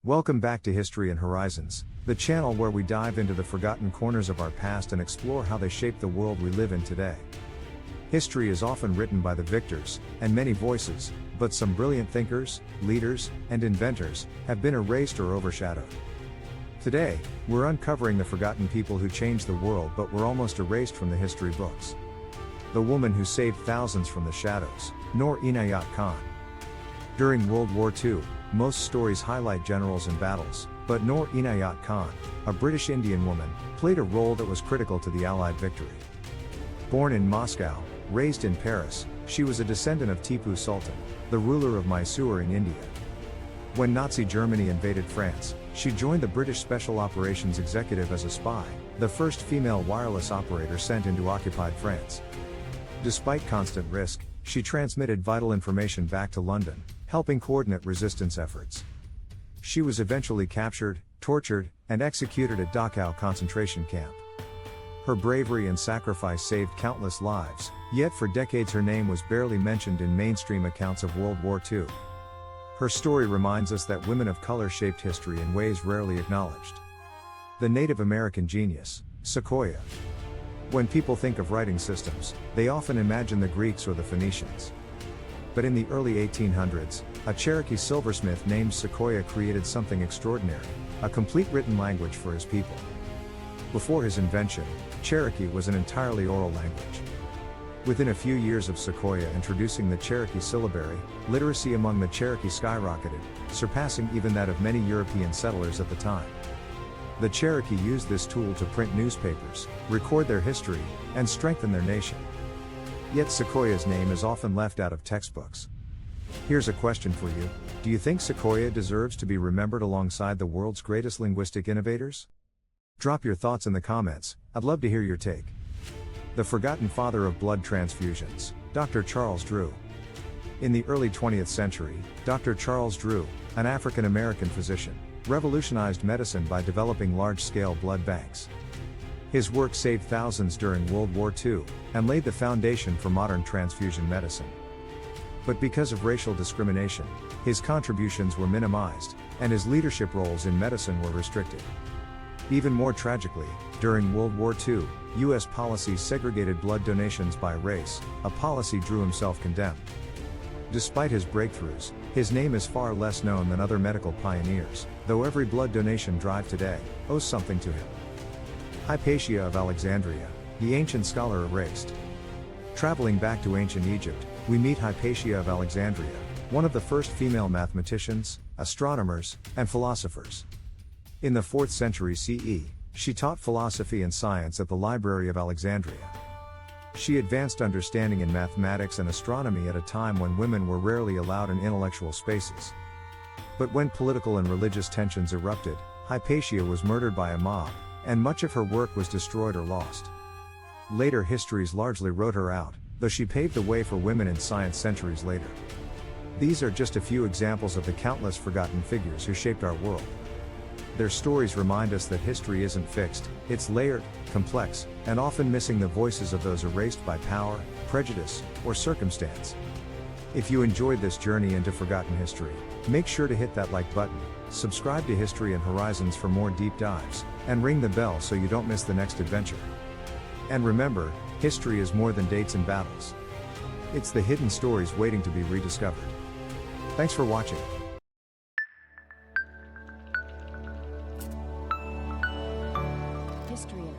Welcome back to History and Horizons, the channel where we dive into the forgotten corners of our past and explore how they shape the world we live in today. History is often written by the victors, and many voices, but some brilliant thinkers, leaders, and inventors have been erased or overshadowed. Today, we're uncovering the forgotten people who changed the world but were almost erased from the history books. The woman who saved thousands from the shadows, Noor Inayat Khan. During World War II, most stories highlight generals and battles, but Noor Inayat Khan, a British Indian woman, played a role that was critical to the Allied victory. Born in Moscow, raised in Paris, she was a descendant of Tipu Sultan, the ruler of Mysore in India. When Nazi Germany invaded France, she joined the British Special Operations Executive as a spy, the first female wireless operator sent into occupied France. Despite constant risk, she transmitted vital information back to London, helping coordinate resistance efforts. She was eventually captured, tortured, and executed at Dachau concentration camp. Her bravery and sacrifice saved countless lives, yet for decades her name was barely mentioned in mainstream accounts of World War II. Her story reminds us that women of color shaped history in ways rarely acknowledged. The Native American genius, Sequoyah. When people think of writing systems, they often imagine the Greeks or the Phoenicians. But in the early 1800s, a Cherokee silversmith named Sequoyah created something extraordinary, a complete written language for his people. Before his invention, Cherokee was an entirely oral language. Within a few years of Sequoyah introducing the Cherokee syllabary, literacy among the Cherokee skyrocketed, surpassing even that of many European settlers at the time. The Cherokee used this tool to print newspapers, record their history, and strengthen their nation. Yet Sequoyah's name is often left out of textbooks. Here's a question for you: do you think Sequoyah deserves to be remembered alongside the world's greatest linguistic innovators? Drop your thoughts in the comments, I'd love to hear your take. The forgotten father of blood transfusions, Dr. Charles Drew. In the early 20th century, Dr. Charles Drew, an African-American physician, revolutionized medicine by developing large-scale blood banks. His work saved thousands during World War II, and laid the foundation for modern transfusion medicine. But because of racial discrimination, his contributions were minimized, and his leadership roles in medicine were restricted. Even more tragically, during World War II, U.S. policies segregated blood donations by race, a policy Drew himself condemned. Despite his breakthroughs, his name is far less known than other medical pioneers, though every blood donation drive today owes something to him. Hypatia of Alexandria, the ancient scholar erased. Traveling back to ancient Egypt, we meet Hypatia of Alexandria, one of the first female mathematicians, astronomers, and philosophers. In the 4th century CE, she taught philosophy and science at the Library of Alexandria. She advanced understanding in mathematics and astronomy at a time when women were rarely allowed in intellectual spaces. But when political and religious tensions erupted, Hypatia was murdered by a mob, and much of her work was destroyed or lost. Later histories largely wrote her out, though she paved the way for women in science centuries later. These are just a few examples of the countless forgotten figures who shaped our world. Their stories remind us that history isn't fixed, it's layered, complex, and often missing the voices of those erased by power, prejudice, or circumstance. If you enjoyed this journey into forgotten history, make sure to hit that like button, subscribe to History and Horizons for more deep dives, and ring the bell so you don't miss the next adventure. And remember, history is more than dates and battles. It's the hidden stories waiting to be rediscovered. Thanks for watching. History and